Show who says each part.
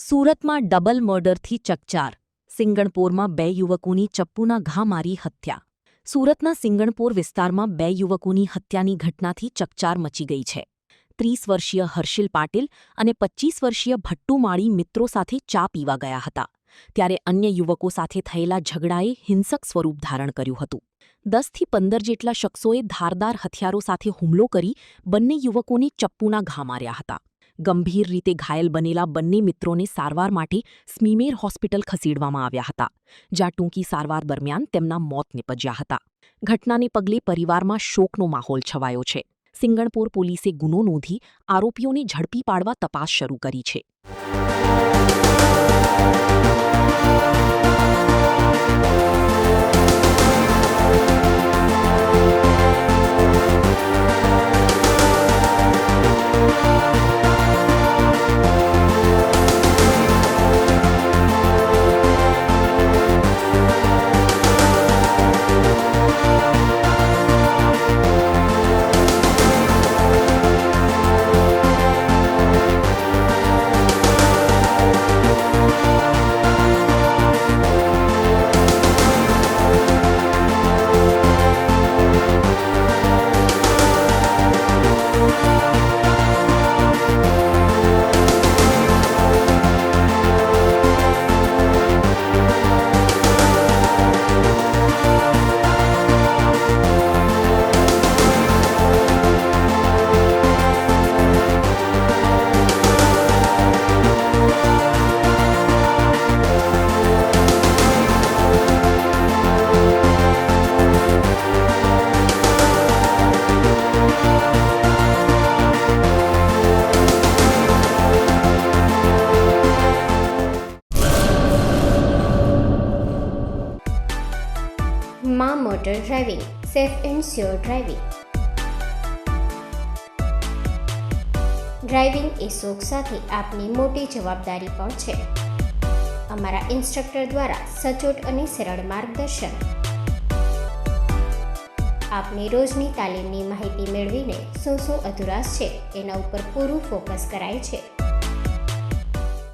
Speaker 1: સુરતમાં ડબલ મર્ડરથી ચકચાર. સિંગણપોરમાં 2 યુવકોની ચપ્પુના ઘા મારી હત્યા. સુરતના સિંગણપોર વિસ્તારમાં 2 યુવકોની હત્યાની ઘટનાથી ચકચાર મચી ગઈ છે. 30 વર્ષીય હર્ષિલ પાટીલ અને 25 વર્ષીય ભટ્ટુ માળી મિત્રો સાથે ચા પીવા ગયા હતા. ત્યારે અન્ય યુવકો સાથે થયેલા ઝઘડાએ હિંસક સ્વરૂપ ધારણ કર્યું હતું. 10થી 15 જેટલા શખ્સોએ ધારદાર હથિયારો સાથે હુમલો કરી બંને યુવકોને ચપ્પુના ઘા માર્યા હતા. ગંભીર રીતે ઘાયલ બનેલા બંને મિત્રોને સારવાર માટે સ્મીમેર હોસ્પિટલ ખસેડવામાં આવ્યા હતા, જ્યાં ટૂંકી સારવાર દરમિયાન તેમના મોત નિપજ્યા હતા. ઘટનાને પગલે પરિવારમાં શોકનો માહોલ છવાયો છે. સિંગણપોર પોલીસે ગુનો નોંધી આરોપીઓને ઝડપી પાડવા તપાસ શરૂ કરી છે.
Speaker 2: માં motor driving, safe and sure driving. Driving એ શોખ સાથે આપની મોટી જવાબદારી પણ છે. અમારા ઇન્સ્ટ્રક્ટર દ્વારા સચોટ અને સરળ માર્ગદર્શન. આપની રોજની તાલીમની માહિતી મેળવીને શું અધુરાશ છે એના ઉપર પૂરું ફોકસ કરાય છે.